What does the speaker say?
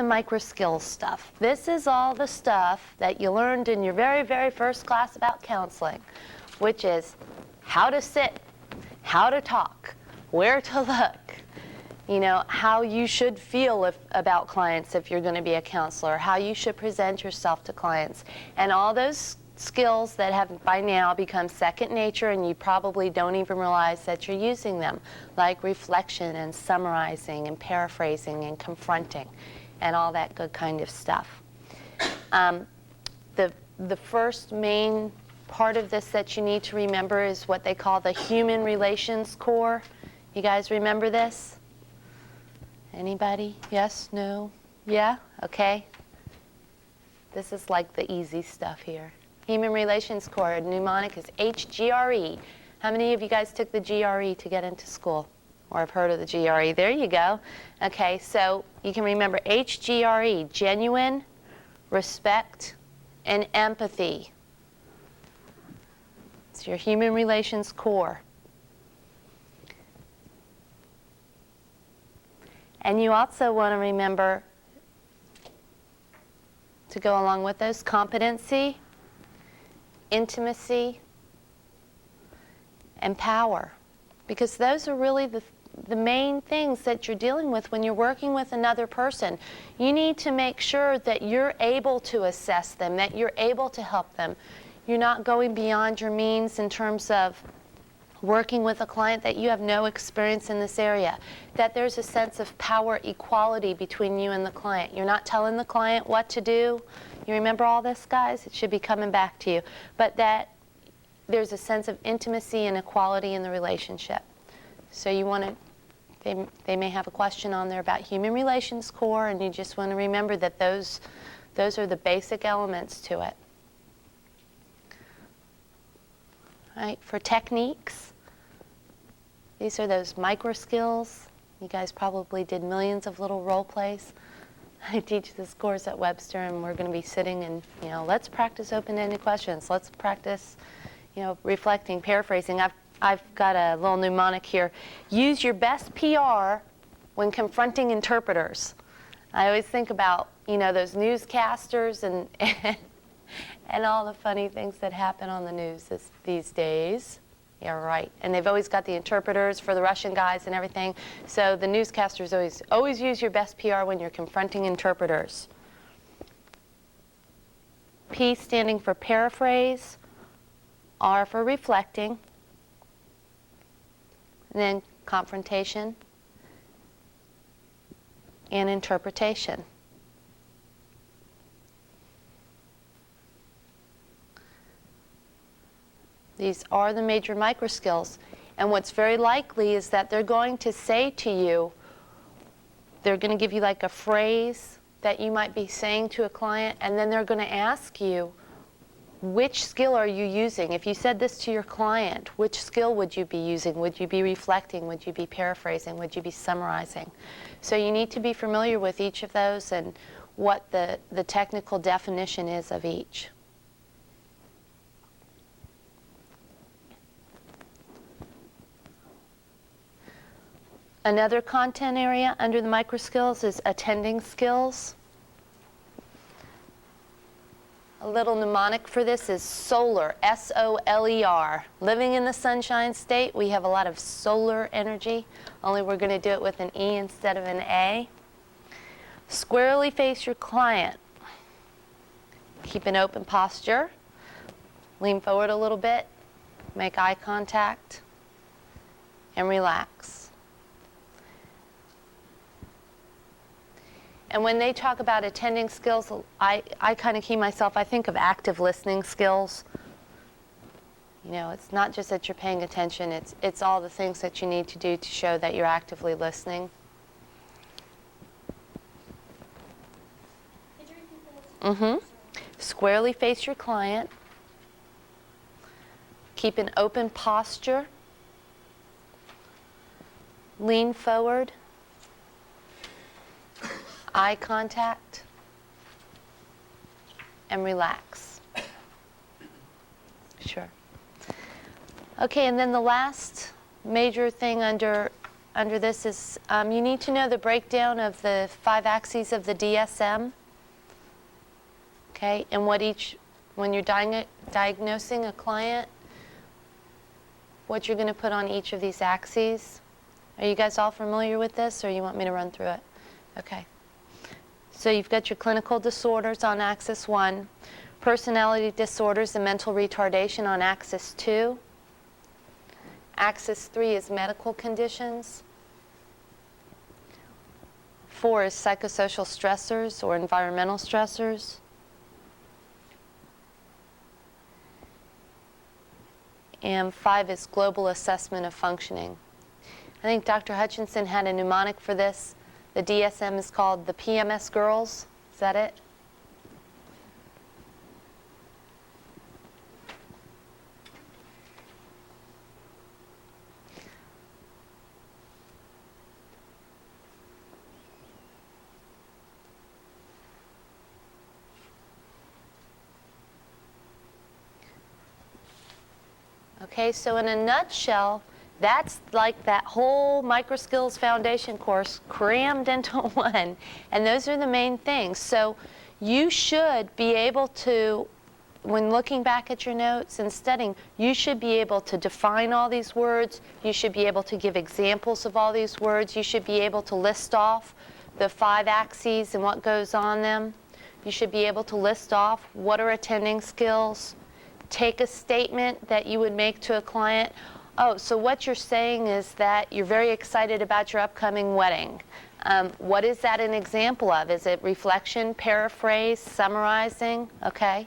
the Microskills stuff. This is all the stuff that you learned in your very, very first class about counseling, which is how to sit, how to talk, where to look, you know, how you should feel about clients if you're going to be a counselor, how you should present yourself to clients, and all those skills that have by now become second nature and you probably don't even realize that you're using them, like reflection and summarizing and paraphrasing and confronting and all that good kind of stuff. The first main part of this that you need to remember is what they call the human relations core. You guys remember this? Anybody? Yes? No? Yeah? Okay. This is like the easy stuff here. Human Relations Core, mnemonic is HGRE. How many of you guys took the GRE to get into school? Or have heard of the GRE? There you go. Okay, so you can remember HGRE, genuine, respect, and empathy. It's your Human Relations Core. And you also want to remember, to go along with those, competency, intimacy, and power. Because those are really the main things that you're dealing with when you're working with another person. You need to make sure that you're able to assess them, that you're able to help them. You're not going beyond your means in terms of working with a client that you have no experience in this area, that there's a sense of power equality between you and the client. You're not telling the client what to do. You remember all this, guys? It should be coming back to you. But that there's a sense of intimacy and equality in the relationship. So you want to, they may have a question on there about Human Relations Core, and you just want to remember that those are the basic elements to it. Right, for techniques, these are those Microskills. You guys probably did millions of little role plays. I teach this course at Webster, and we're going to be sitting and, you know, let's practice open-ended questions. Let's practice, you know, reflecting, paraphrasing. I've got a little mnemonic here. Use your best PR when confronting interpreters. I always think about, you know, those newscasters and all the funny things that happen on the news these days. Yeah, right. And they've always got the interpreters for the Russian guys and everything. So the newscasters always use your best PR when you're confronting interpreters. P standing for paraphrase, R for reflecting, and then confrontation and interpretation. These are the major microskills. And what's very likely is that they're going to say to you, they're going to give you like a phrase that you might be saying to a client, and then they're going to ask you, which skill are you using? If you said this to your client, which skill would you be using? Would you be reflecting? Would you be paraphrasing? Would you be summarizing? So you need to be familiar with each of those and what the technical definition is of each. Another content area under the Microskills is attending skills. A little mnemonic for this is solar, S-O-L-E-R. Living in the sunshine state, we have a lot of solar energy, only we're going to do it with an E instead of an A. Squarely face your client. Keep an open posture. Lean forward a little bit. Make eye contact. And relax. And when they talk about attending skills, I kind of key myself, I think of active listening skills. You know, it's not just that you're paying attention, it's all the things that you need to do to show that you're actively listening. Could you repeat that? Squarely face your client. Keep an open posture. Lean forward. Eye contact, and relax. Sure. Okay, and then the last major thing under under this is you need to know the breakdown of the 5 axes of the DSM. Okay, and when you're diagnosing a client, what you're going to put on each of these axes. Are you guys all familiar with this, or you want me to run through it? Okay. So you've got your clinical disorders on axis 1, personality disorders and mental retardation on axis 2. Axis 3 is medical conditions. 4 is psychosocial stressors or environmental stressors. And 5 is global assessment of functioning. I think Dr. Hutchinson had a mnemonic for this. The DSM is called the PMS Girls. Is that it? Okay, so in a nutshell, that's like that whole Microskills Foundation course crammed into one. And those are the main things. So you should be able to, when looking back at your notes and studying, you should be able to define all these words. You should be able to give examples of all these words. You should be able to list off the 5 axes and what goes on them. You should be able to list off what are attending skills. Take a statement that you would make to a client. Oh, so what you're saying is that you're very excited about your upcoming wedding. What is that an example of? Is it reflection, paraphrase, summarizing? Okay.